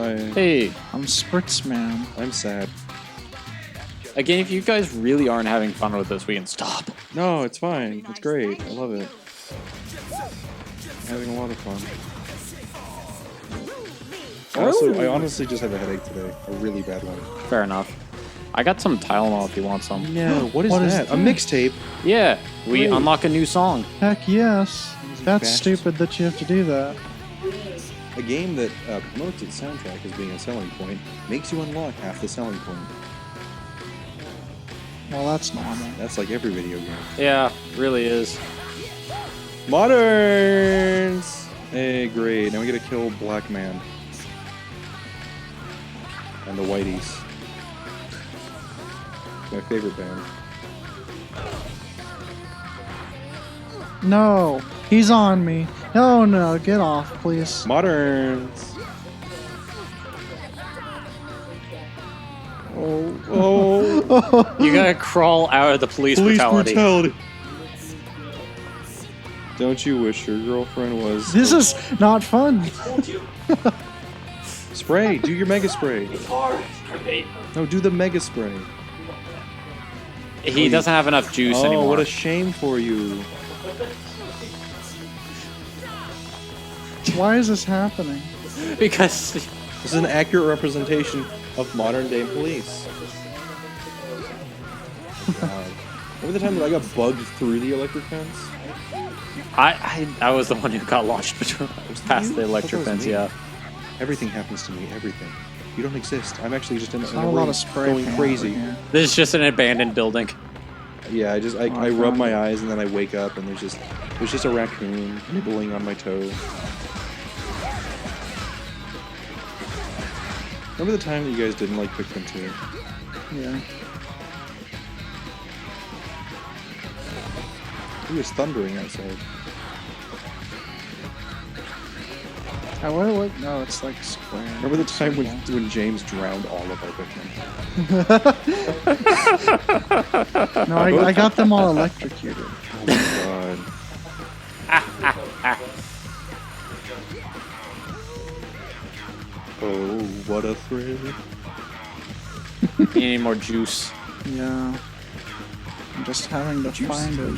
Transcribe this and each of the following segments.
Hey. I'm Spritzman. I'm sad. Again, if you guys really aren't having fun with this, we can stop. No, it's fine. It's great. I love it. I'm having a lot of fun. Also, I honestly just have a headache today. A really bad one. Fair enough. I got some Tylenol if you want some. No, what is that? A mixtape? Yeah, we Wait. unlock a new song. Heck yes. That's bastards. stupid that you have to do that. A game that promotes its soundtrack as being a selling point makes you unlock half the selling point. Well, that's normal. That's like every video game. Yeah, really is. Moderns! Hey, great. Now we gotta kill Black Man. And the Whiteys. My favorite band. No, he's on me. No, no, get off, please. Moderns! Oh. You gotta crawl out of the police brutality. Don't you wish your girlfriend was... This is not fun. Spray! Do your mega spray! No, do the mega spray. He doesn't have enough juice anymore. Oh, what a shame for you. Why is this happening? Because This is an accurate representation of modern day police. God. Remember the time that I got bugged through the electric fence? I was the one who got launched past the electric fence, yeah. Everything happens to me, everything. You don't exist. I'm actually just in There's a not a room lot of spray going paint crazy. over here. This is just an abandoned building. Yeah, I I rub found my it. eyes and then I wake up and there's just a raccoon nibbling on my toe. Remember the time that you guys didn't like Pikmin 2? Yeah. It was thundering outside. What? No, it's like square. Remember the time when James drowned all of our Pikmin? No, I got them all electrocuted. Oh my god. Oh, what a thrill. You need more juice. Yeah. I'm just having to find it.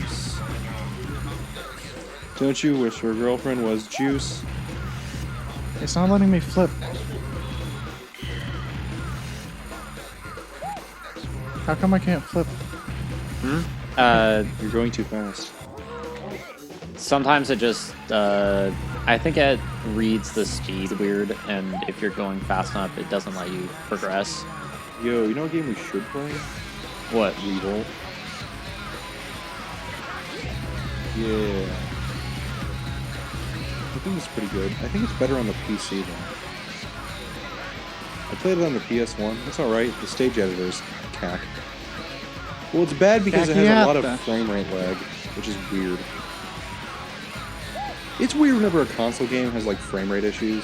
Don't you wish your girlfriend was juice? It's not letting me flip. How come I can't flip? You're going too fast. Sometimes it just, I think it reads the speed weird, and if you're going fast enough, it doesn't let you progress. Yo, you know what game we should play? What? Revolt. Yeah. I think it's pretty good. I think it's better on the PC though. I played it on the PS1. It's alright. The stage editor's cack. Well, it's bad because it has a lot of frame rate lag, which is weird. It's weird whenever a console game has like frame rate issues.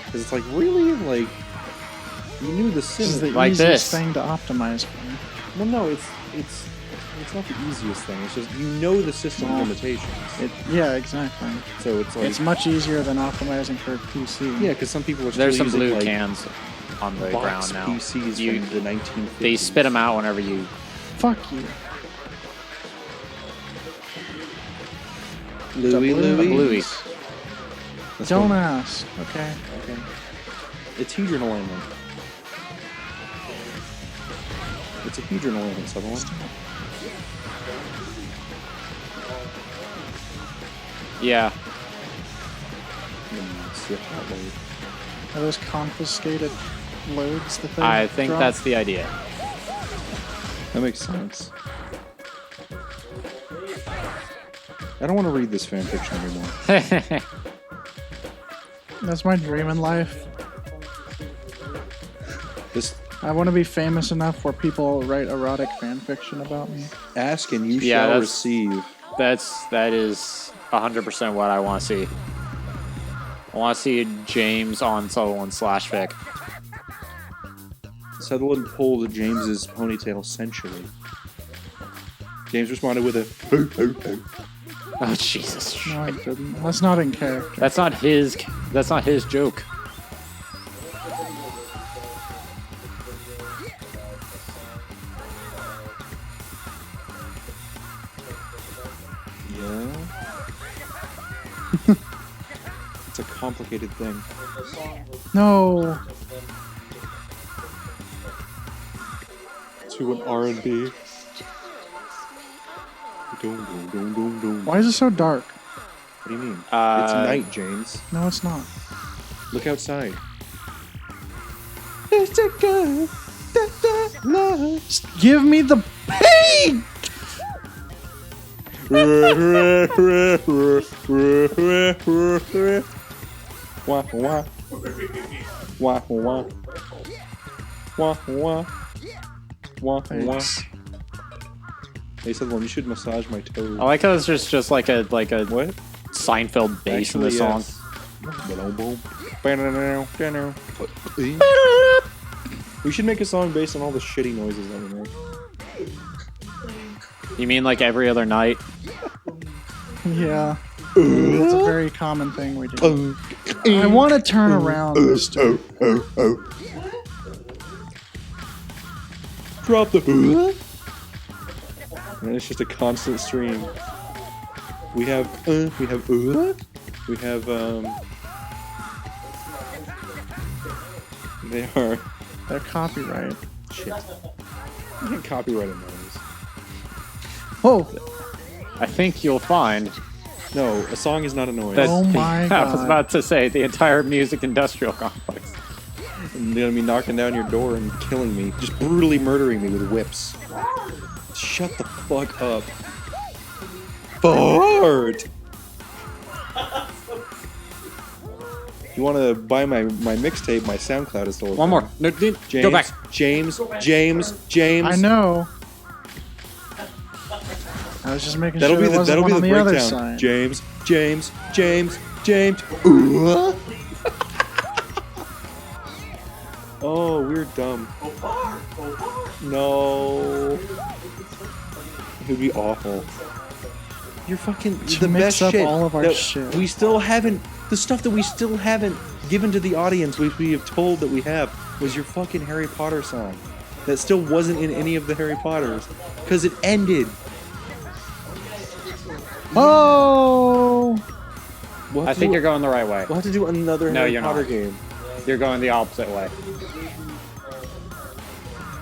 Because it's like, really? Like, you knew the sim. This is the Like easiest this. thing to optimize for. Well, no, it's not the easiest thing. It's just you know the system Well, limitations. Yeah, exactly. So it's like It's much easier than optimizing for a PC. yeah, because some people are still There's some using, blue like, cans on the box ground now. PCs You- from the 1950s. They spit them out whenever you... Fuck you. Louis. Bluey. That's Don't what- ask. Okay. Okay. It's hedron alignment. It's a hedron alignment, Sutherland. Yeah. Are those confiscated loads that they I think drop? that's the idea. That makes sense. I don't want to read this fanfiction anymore. That's my dream in life. This I want to be famous enough where people write erotic fan fiction about me. ask and you Yeah, shall that's- receive. That is 100% what I want to see. I want to see James on Sutherland /fic. Sutherland pulled James's ponytail sensually. James responded with a hoo hoo hoo. Oh Jesus! No, I didn't. That's not in character. That's not his joke. complicated thing. No. To an R&B. Doom, doom, doom, doom, doom. Why is it so dark? What do you mean? It's night, James. No, it's not. Look outside. It's a good love. Just give me the pain! Wah, wah. Wah, wah. Wah, wah. Wah, wah. Thanks. They said, well, you should massage my toes. I like how it's just like a What? Seinfeld bass in the Actually, song. yes. We should make a song based on all the shitty noises that we make. You mean like every other night? Yeah. It's a very common thing we do. I want to turn around, mister. Drop the and it's just a constant stream. We have we have They're copyright. shit. You can't copyright a noise. Oh, I think you'll find No, a song is not a noise. that. Oh my I was God. about to say the entire music industrial complex. And they're gonna be knocking down your door and killing me, just brutally murdering me with whips. Shut the fuck up. Fart! If you want to buy my mixtape, my SoundCloud is still One more. No, James, go back. James. I know. I was just making That'll sure be there wasn't that'll be one the on the other breakdown. side. James. Oh, we're dumb. No. It would be awful. You're fucking To the mix best up shit. all of our that shit. We still haven't. The stuff that we still haven't given to the audience, which we have told that we have, was your fucking Harry Potter song. That still wasn't in any of the Harry Potters because it ended. Oh! We'll have I to think do- you're going the right way. We'll have to do another No, Harry you're Potter not. game. You're going the opposite way.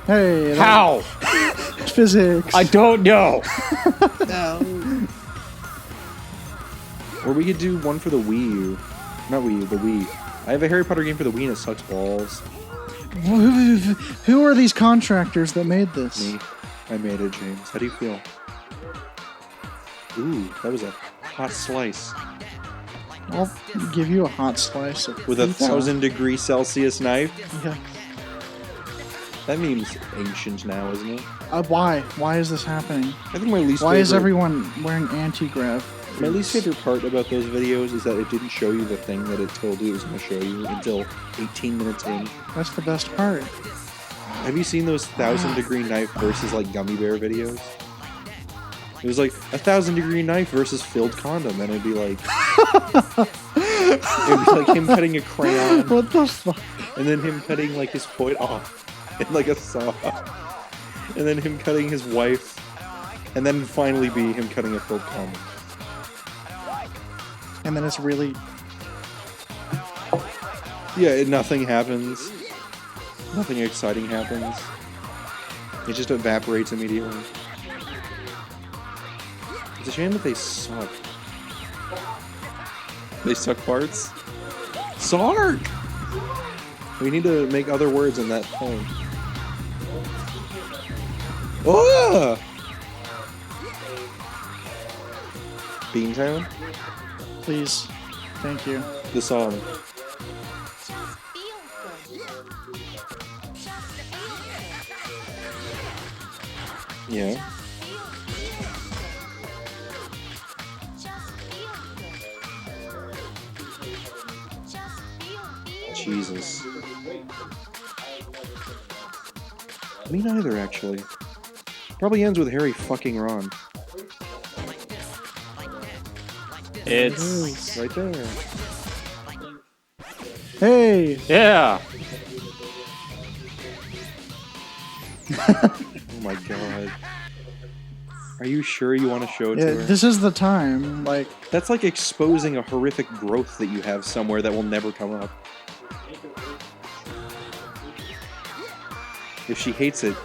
Hey, How? physics. I don't know. Or we could do one for the Wii U. Not Wii U, the Wii. I have a Harry Potter game for the Wii and it sucks balls. Who are these contractors that made this? Me. I made it, James. How do you feel? Ooh, that was a hot slice. I'll give you a hot slice of With a pizza. 1,000-degree Celsius knife? Yeah. That meme's ancient now, isn't it? Why? Why is this happening? I think my least Why favorite... is everyone wearing anti-grav? My least favorite part about those videos is that it didn't show you the thing that it told you it was going to show you until 18 minutes in. That's the best part. Have you seen those 1,000-degree knife versus like gummy bear videos? It was like 1,000-degree knife versus filled condom, and it'd be like him cutting a crayon, What the fuck? and then him cutting like his foot off in like a saw, and then him cutting his wife, and then finally be him cutting a filled condom. And then it's really... Yeah, nothing happens. Nothing exciting happens. It just evaporates immediately. It's a shame that they suck. They suck farts? Sark! We need to make other words in that tone. Oh! Beantown? Please. Thank you. The song. Yeah. Jesus. Me neither, actually. Probably ends with Harry fucking Ron. It's Right there. Hey! yeah. Oh my god. Are you sure you want to show it to her? This is the time. Like, That's like exposing a horrific growth that you have somewhere that will never come up. If she hates it,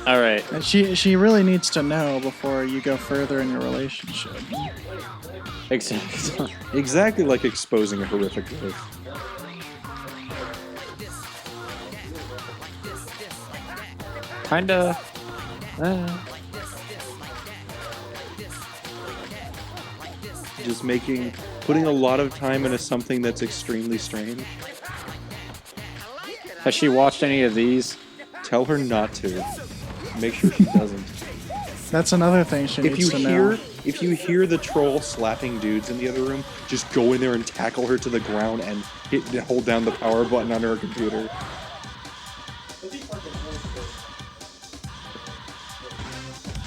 All right. and she really needs to know before you go further in your relationship. Exactly. exactly like exposing a horrific growth. Kinda. Just putting a lot of time into something that's extremely strange. Has she watched any of these? Tell her not to. Make sure she doesn't. That's another thing she needs to know. If you hear the troll slapping dudes in the other room, just go in there and tackle her to the ground and hold down the power button on her computer.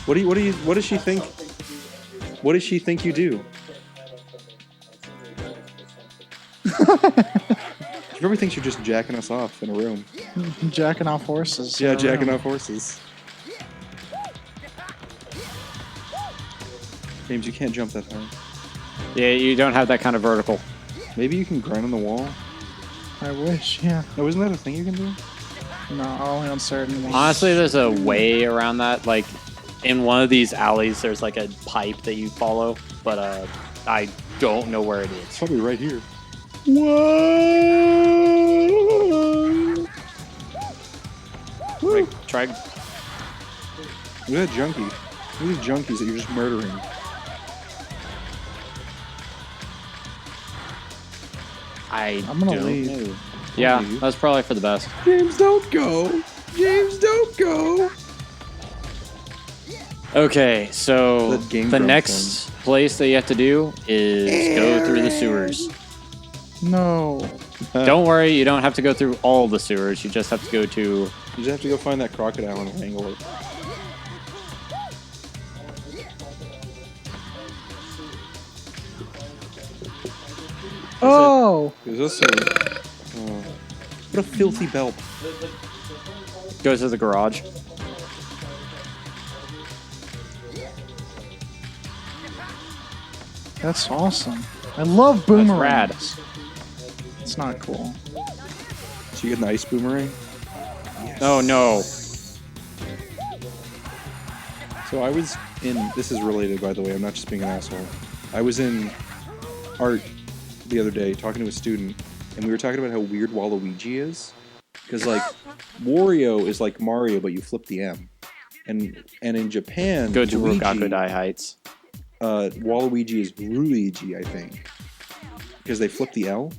What does she think? What does she think you do? She probably thinks you're just jacking us off in a room. Jacking off horses. Yeah, jacking off horses. James, you can't jump that high. Yeah, you don't have that kind of vertical. Maybe you can grind on the wall. I wish, yeah. No, isn't that a thing you can do? No, only on certain ones. Honestly, there's a way around that. Like, in one of these alleys, there's like a pipe that you follow, but I don't know where it It's is. probably right here. Whoa! Wait, try. Look at that junkie. Look at these junkies that you're just murdering. I'm gonna don't leave. know. Yeah, that's probably for the best. James, don't go. James, don't go. Okay, so That Game the Grumps next place that you have to do is go through the sewers. No. Don't worry, you don't have to go through all the sewers. You just have to go to... You just have to go find that crocodile and wrangle it. Oh! Is this what a filthy belt. Go to the garage. That's awesome. I love boomerangs. rad. It's not cool. So you get an ice boomerang? Oh, no. So I was in... This is related, by the way. I'm not just being an asshole. I was in art the other day talking to a student, and we were talking about how weird Waluigi is. Because, like, Wario is like Mario, but you flip the M. And in Japan... Go to Luigi, Rokakudai Heights. Waluigi is Luigi, I think. Because they flip the L.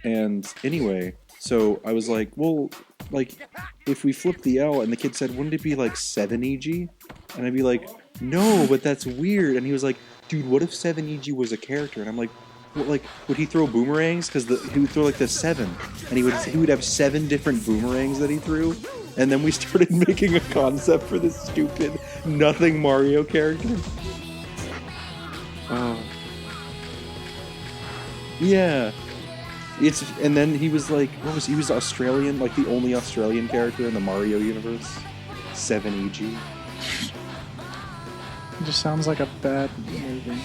And anyway, so I was like, well, like, if we flip the L, and the kid said, wouldn't it be like 7EG? And I'd be like, no, but that's weird. And he was like, dude, what if 7EG was a character? And I'm like, what, like, would he throw boomerangs? Because he would throw like the 7. And he would have 7 different boomerangs that he threw. And then we started making a concept for this stupid nothing Mario character. Yeah. And then he was like, he was Australian, like the only Australian character in the Mario universe. 7EG. It just sounds like a bad movie.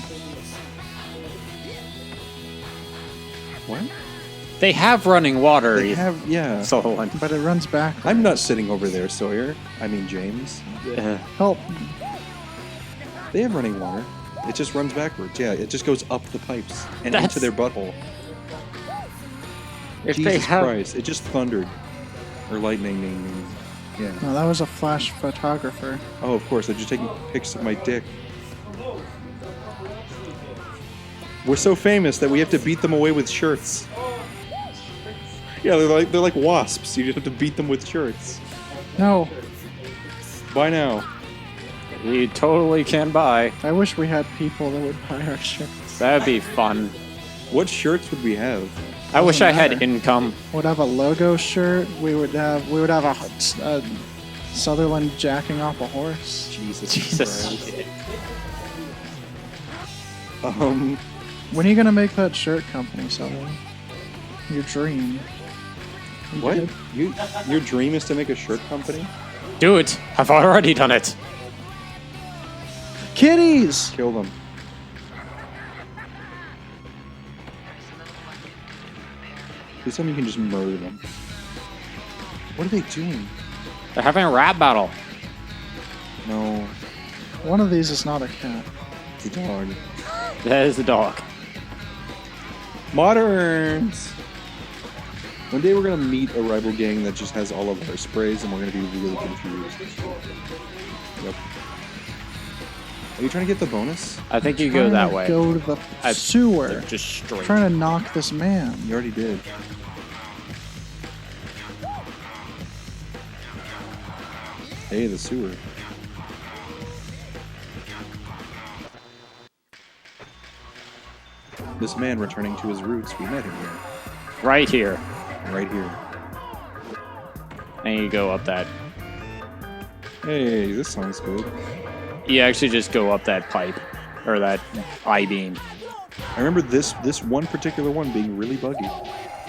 What? They have running water. They have, yeah. Solon. But it runs back. I'm not sitting over there, Sawyer. I mean, James. Help. They have running water. It just runs backwards. Yeah, it just goes up the pipes and That's- into their butthole. If Jesus they have... Christ. It just thundered. Or lightning. Yeah. No, that was a flash photographer. Oh, of course. They're just taking pics of my dick. We're so famous that we have to beat them away with shirts. Yeah, they're like wasps. You just have to beat them with shirts. No, Bye now. You totally can buy. I wish we had people that would buy our shirts. That'd be fun. What shirts would we have? I wish I had matter. income. Would have a logo shirt. We would have a Sutherland jacking off a horse. Jesus. Jesus. When are you gonna make that shirt company, Sutherland? Your dream. You What? did? Your dream is to make a shirt company? Do it. I've already done it. Kitties! Kill them. Please tell me you can just murder them. What are they doing? They're having a rap battle. No. One of these is not a cat. It's a dog. That is a dog. Moderns! One day we're gonna meet a rival gang that just has all of our sprays and we're gonna be really confused. Yep. Are you trying to get the bonus? I think you go that way. Go to the sewer. Just straight. Trying to knock this man. You already did. Hey, the sewer. This man returning to his roots, we met him here. Right here. Right here. And you go up that. Hey, this sounds good. You actually just go up that pipe. Or that I-beam. I remember this one particular one being really buggy.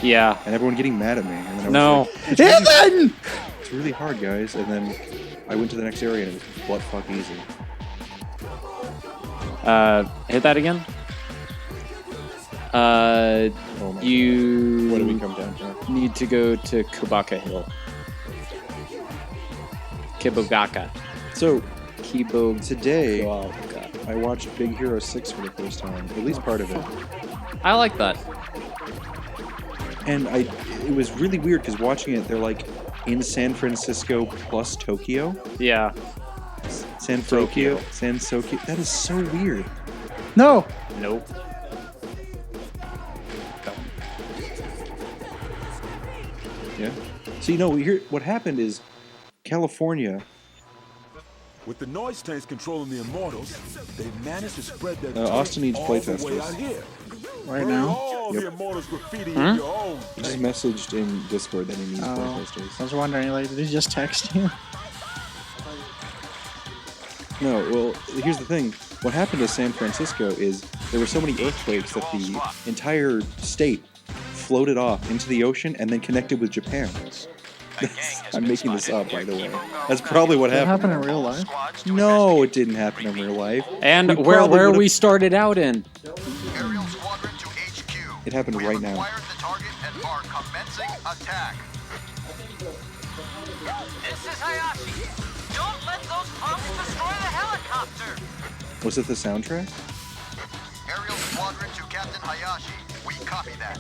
Yeah. And everyone getting mad at me. And then I was No. like, Ethan! it's really hard, guys. And then I went to the next area and it was butt fuck easy. Hit that again. Oh my You God. What did we come down to? need to go to Kubaka Hill. Kibogaka. So, Kibogaka. today, I watched Big Hero 6 for the first time. At least part of it. I like that. And it was really weird because watching it, they're like in San Francisco plus Tokyo. Yeah. San Tokyo. That is so weird. No! Nope. Yeah. So here what happened is California. With the noise tanks controlling the Immortals, they managed to spread their Austin needs all the way playtesters. out here. Right Burn now? all Yep. the Immortals graffiti in your own He just tank. messaged in Discord that he needs I playtesters. was wondering, like, did he just text you? No, well, here's the thing. What happened to San Francisco is there were so many earthquakes that the entire state floated off into the ocean and then connected with Japan. I'm making this up, by the way. That's probably what Did it happened. happen in real life? No, it didn't happen in real life. And We where probably would've- we started out in. Aerial squadron to HQ. It happened We right have now. acquired the target and are commencing attack. This is Hayashi. Don't let those punks destroy the helicopter. Was it the soundtrack? Aerial squadron to Captain Hayashi. We copy that.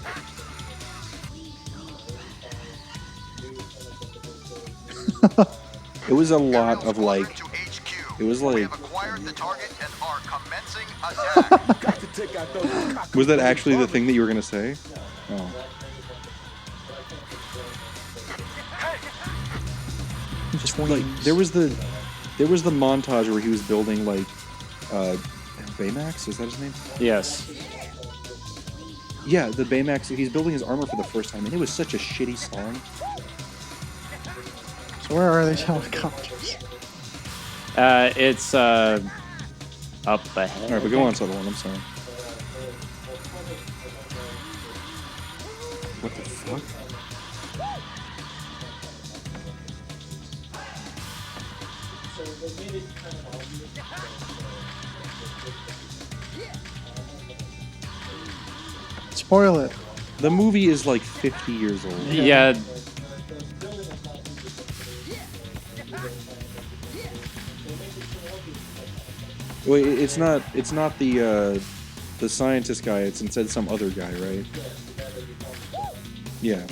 It was a lot Aerial of like. squadron to HQ. It was We like. have acquired the target and are commencing attack. Got to take out those Was that actually the thing that you were gonna say? Oh. Just Like wings. there was the montage where he was building like Baymax, is that his name? Yes. Yeah, the Baymax. He's building his armor for the first time, and it was such a shitty song. So where are these helicopters? It's up ahead. All right, but go on to the one. I'm sorry. What the fuck? Spoil it. The movie is like 50 years old. Yeah. Wait, it's not the scientist guy. It's instead some other guy, right? Yeah.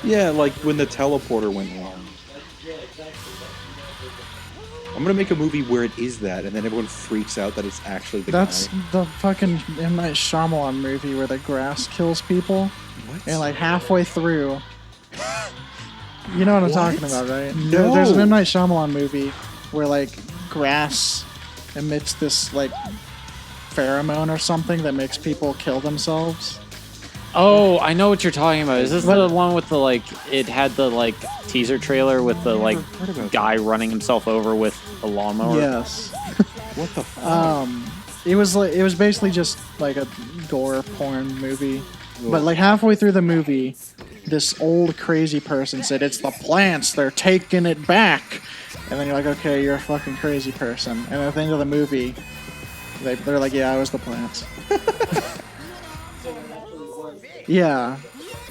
Yeah, like when the teleporter went wrong. I'm gonna make a movie where it is that, and then everyone freaks out that it's actually the That's guy. the fucking M. Night Shyamalan movie where the grass kills people. What? And like halfway through, you know what I'm talking about, right? No. There's an M. Night Shyamalan movie where like grass emits this like pheromone or something that makes people kill themselves. Oh, I know what you're talking about. Is this What? the one with the like? It had the like teaser trailer with the like heard about guy running himself over with a lawnmower. Yes. What the fuck? It was basically just like a gore porn movie. But like halfway through the movie, this old crazy person said, "It's the plants, they're taking it back." And then you're like, okay, you're a fucking crazy person. And at the end of the movie, they're like, yeah, I was the plants. Yeah.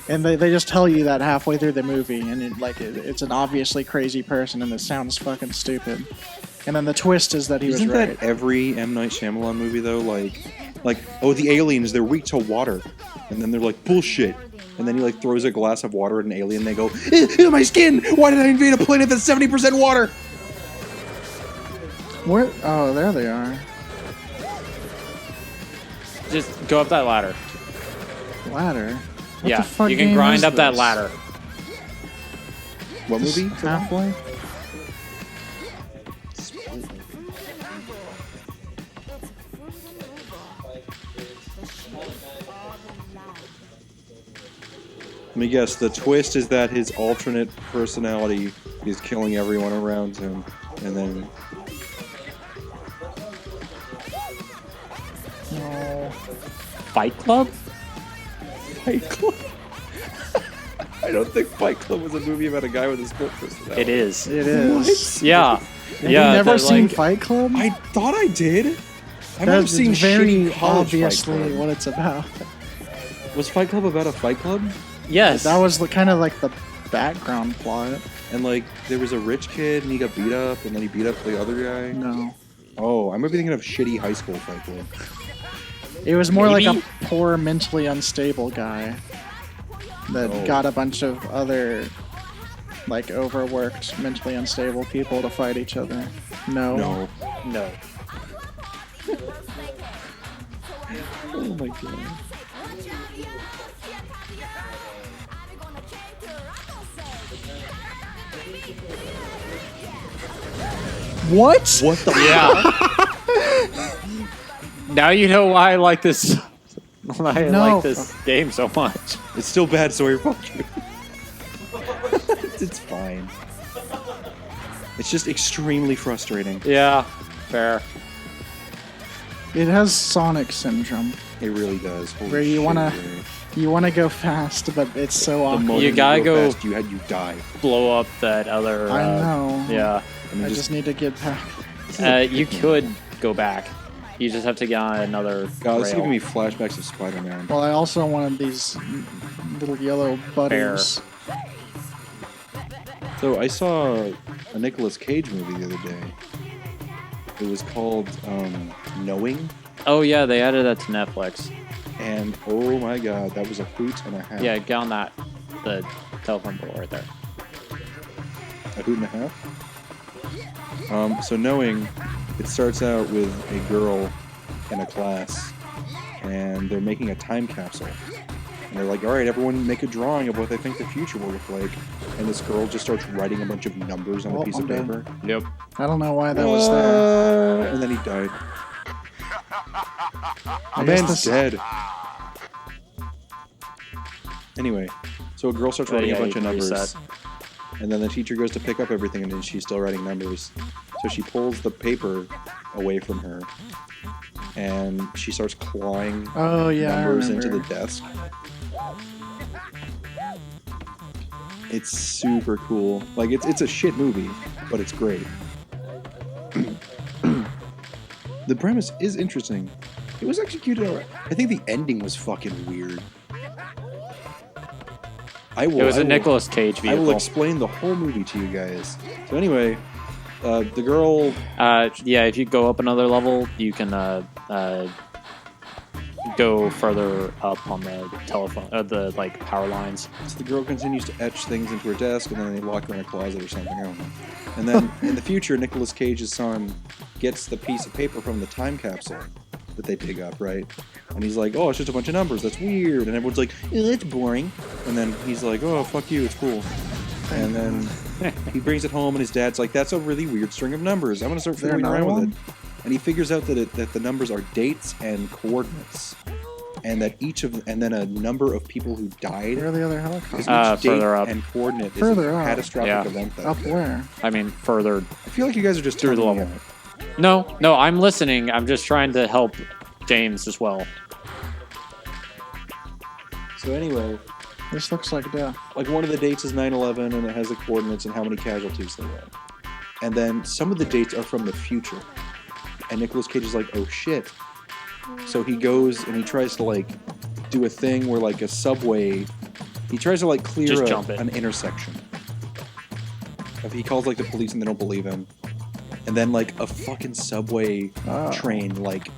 And they just tell you that halfway through the movie, and it's an obviously crazy person, and it sounds fucking stupid. And then the twist is that he Isn't was right. that every M. Night Shyamalan movie, though? Like, oh, the aliens, they're weak to water. And then they're like, bullshit. And then he, like, throws a glass of water at an alien, and they go, ew, my skin! Why did I invade a planet that's 70% water? Where? Oh, there they are. Just go up that ladder. Ladder? What Yeah, the fuck you can game grind is up that this? ladder. What movie? Half-Life? Let me guess, the twist is that his alternate personality is killing everyone around him. And then... No. Fight Club? Fight Club? I don't think Fight Club was a movie about a guy with a split personality. It is. It is. Yeah. Have Yeah. you never the, seen like, Fight Club? I thought I did. I might have That's seen very shitty college obviously Fight Club. what it's about. Was Fight Club about a fight club? Yes. That was kind of like the background plot. And like, there was a rich kid and he got beat up, and then he beat up the other guy. No. Oh, I might be thinking of shitty high school Fight Club. It was more like Maybe? a poor, mentally unstable guy that Oh. got a bunch of other, like, overworked, mentally unstable people to fight each other. No. No. No. Oh my god. What? What the Yeah. Now you know why I like this. Why I No. like this game so much. It's still bad, Sawyer. Fuck you. It's fine. It's just extremely frustrating. Yeah. Fair. It has Sonic syndrome. It really does. Holy Where you shit, wanna- Ray. You want to go fast, but it's so The awkward. moment You gotta go- fast, you die. Blow up that other. I know. Yeah. And I you just need to get back. You could go back. You just have to get on another. God, this is rail. giving me flashbacks of Spider-Man. Well, I also wanted these little yellow butters. So I saw a Nicolas Cage movie the other day. It was called Knowing, Oh yeah, they added that to Netflix. and oh my god, that was a hoot and a half. Yeah, get on that. The telephone pole right there. A hoot and a half. So Knowing, it starts out with a girl in a class, and they're making a time capsule. And they're like, all right, everyone make a drawing of what they think the future will look like. And this girl just starts writing a bunch of numbers on a Oh, piece I'm of dead. paper. Yep. I don't know why that was there. And then he died. I The guess man's this- dead. Anyway, so a girl starts writing yeah, a bunch you of can numbers. reset. And then the teacher goes to pick up everything, and then she's still writing numbers. So she pulls the paper away from her, and she starts clawing Oh yeah, I numbers into remember. the desk. It's super cool. Like, it's a shit movie, but it's great. The premise is interesting. It was executed alright. I think the ending was fucking weird. It was I a will- Nicolas Cage I vehicle. will explain the whole movie to you guys. So anyway, the girl... Yeah, if you go up another level, you can go further up on the telephone, the like power lines. So the girl continues to etch things into her desk, and then they lock her in a closet or something. I don't know. And then in the future, Nicolas Cage's son gets the piece of paper from the time capsule that they dig up, right? And he's like, "Oh, it's just a bunch of numbers. That's weird." And everyone's like, "That's boring." And then he's like, "Oh, fuck you. It's cool." And then he brings it home, and his dad's like, "That's a really weird string of numbers. I'm gonna start there fiddling another around one? with it." And he figures out that the numbers are dates and coordinates, and that and then a number of people who died. Where are the other Because helicopters? each date further up. and coordinate is Further a up. catastrophic Yeah. event. That Up where? I mean, further. I feel like you guys are just Through the telling me level. out. No, I'm listening. I'm just trying to help James as well. So anyway, This looks like death. like one of the dates is 9/11 and it has the coordinates and how many casualties there were. And then some of the dates are from the future. And Nicolas Cage is like, oh shit. So he goes and he tries to like do a thing where like a subway, he tries to like clear Just jump it. an intersection. He calls like the police and they don't believe him. And then like a fucking subway train like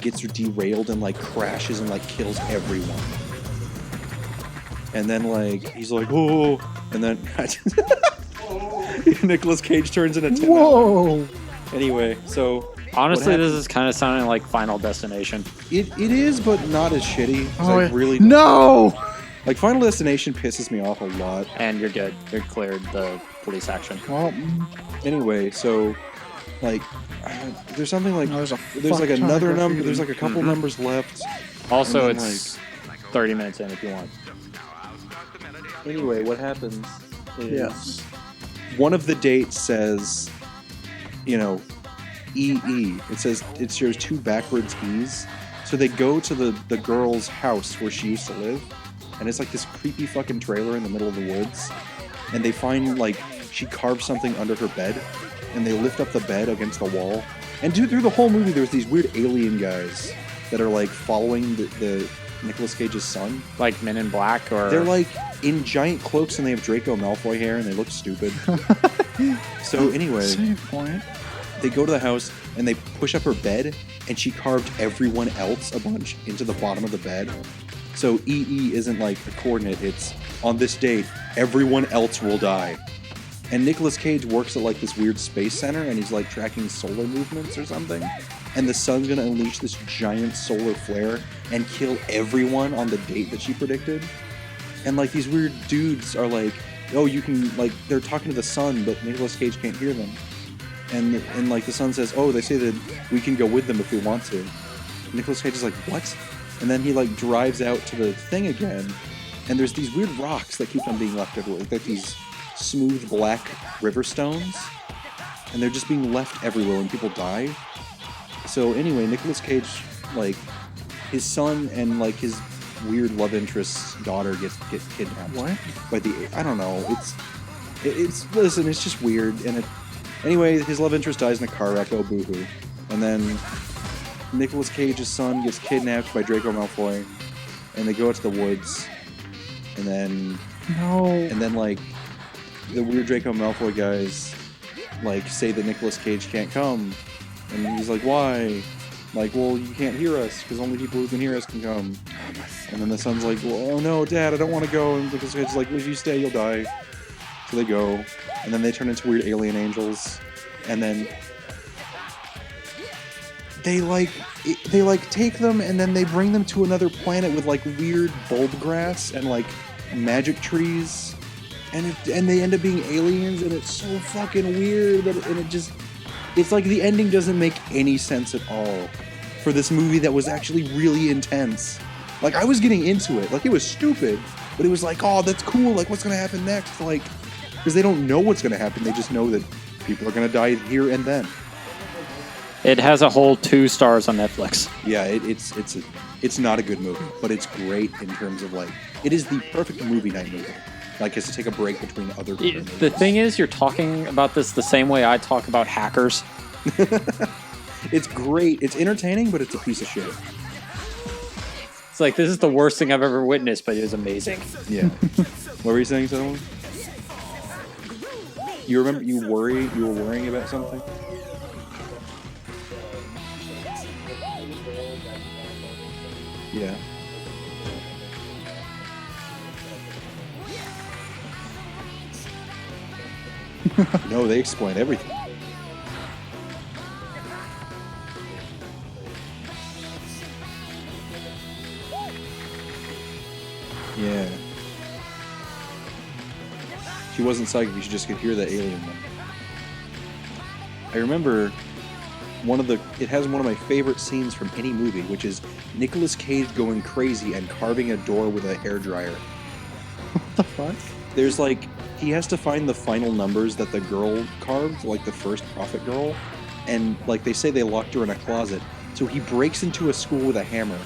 gets derailed and like crashes and like kills everyone. And then like he's like, oh, and then Nicolas Cage turns into Tim Allen. Whoa! Anyway, so Honestly, what this happens- is kind of sounding like Final Destination. it is, but not as shitty. It's Oh, like really no! like Final Destination pisses me off a lot. And you're good. You're cleared the police action. Well, Anyway, so like there's something like no, there's a there's like fuck ton of another number. graffiti. There's like a couple numbers left. Also, And then, it's 30 minutes in if you want. Anyway, what happens is Yes. one of the dates says, you know, EE. It says it shows two backwards E's. So they go to the girl's house where she used to live, and it's like this creepy fucking trailer in the middle of the woods. And they find like she carved something under her bed, and they lift up the bed against the wall. And dude, through the whole movie, there's these weird alien guys that are like following the Nicolas Cage's son. Like Men in Black or... They're like in giant cloaks and they have Draco Malfoy hair and they look stupid. So anyway, Save point. they go to the house and they push up her bed and she carved everyone else a bunch into the bottom of the bed. So EE isn't like a coordinate, it's on this date, everyone else will die. And Nicolas Cage works at like this weird space center and he's like tracking solar movements or something. And the sun's gonna unleash this giant solar flare and kill everyone on the date that she predicted. And like these weird dudes are like, oh, you can like they're talking to the sun, but Nicolas Cage can't hear them. And like the sun says, oh, they say that we can go with them if we want to. Nicolas Cage is like, what? And then he like drives out to the thing again, and there's these weird rocks that keep on being left everywhere. Like these smooth black river stones, and they're just being left everywhere when people die. So anyway, Nicolas Cage, like his son and like his weird love interest's daughter get kidnapped. What? By the I don't know. It's listen. It's just weird. And it anyway, his love interest dies in a car wreck. Oh boo-hoo. And then Nicolas Cage's son gets kidnapped by Draco Malfoy, and they go out to the woods. And then like the weird Draco Malfoy guys like say that Nicolas Cage can't come, and he's like, why? Like, well, you can't hear us because only people who can hear us can come. And then the son's like, well, oh no, Dad, I don't want to go. And Nicolas Cage's like, well, if you stay, you'll die. So they go, and then they turn into weird alien angels, and then they take them, and then they bring them to another planet with like weird bulb grass and like magic trees, and they end up being aliens, and it's so fucking weird it's like the ending doesn't make any sense at all for this movie that was actually really intense. Like I was getting into it, like it was stupid, but it was like, oh, that's cool. Like what's gonna happen next? Like because they don't know what's gonna happen, they just know that people are gonna die here and then. It has a whole 2 stars on Netflix. Yeah, it's not a good movie, but it's great in terms of like it is the perfect movie night movie. Like, is to take a break between other movies. The thing is, you're talking about this the same way I talk about Hackers. It's great. It's entertaining, but it's a piece of shit. It's like, this is the worst thing I've ever witnessed, but it was amazing. Yeah. What were you saying, Solomon? You remember you were worrying about something? Yeah. No, they explain everything. Yeah. She wasn't psychic, she just could hear the alien one. I remember it has one of my favorite scenes from any movie, which is Nicolas Cage going crazy and carving a door with a hairdryer. What the fuck? There's like, he has to find the final numbers that the girl carved, like the first prophet girl, and like they say they locked her in a closet. So he breaks into a school with a hammer,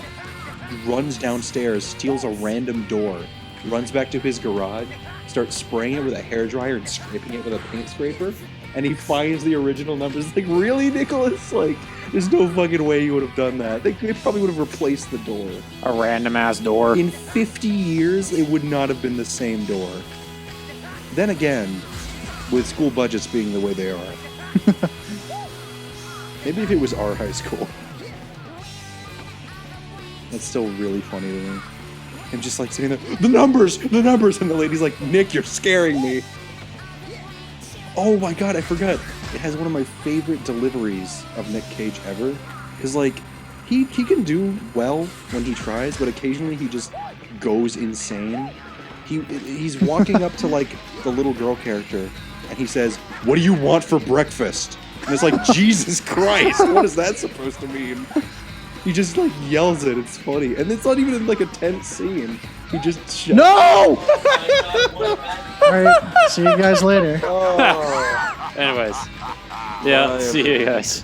runs downstairs, steals a random door, runs back to his garage, starts spraying it with a hairdryer and scraping it with a paint scraper, and he finds the original numbers. Like, really, Nicholas? Like, there's no fucking way you would have done that. They probably would have replaced the door. A random ass door. In 50 years, it would not have been the same door. Then again, with school budgets being the way they are. Maybe if it was our high school. That's still really funny to me. And just like saying the numbers, and the lady's like, Nick, you're scaring me. Oh my god, I forgot. It has one of my favorite deliveries of Nick Cage ever. Because like, he can do well when he tries, but occasionally he just goes insane. He's walking up to like the little girl character, and he says, "What do you want for breakfast?" And it's like, Jesus Christ, what is that supposed to mean? He just like yells it. It's funny, and it's not even in like a tense scene. He just shouts. No! Alright, see you guys later. Anyways. Yeah, see you guys.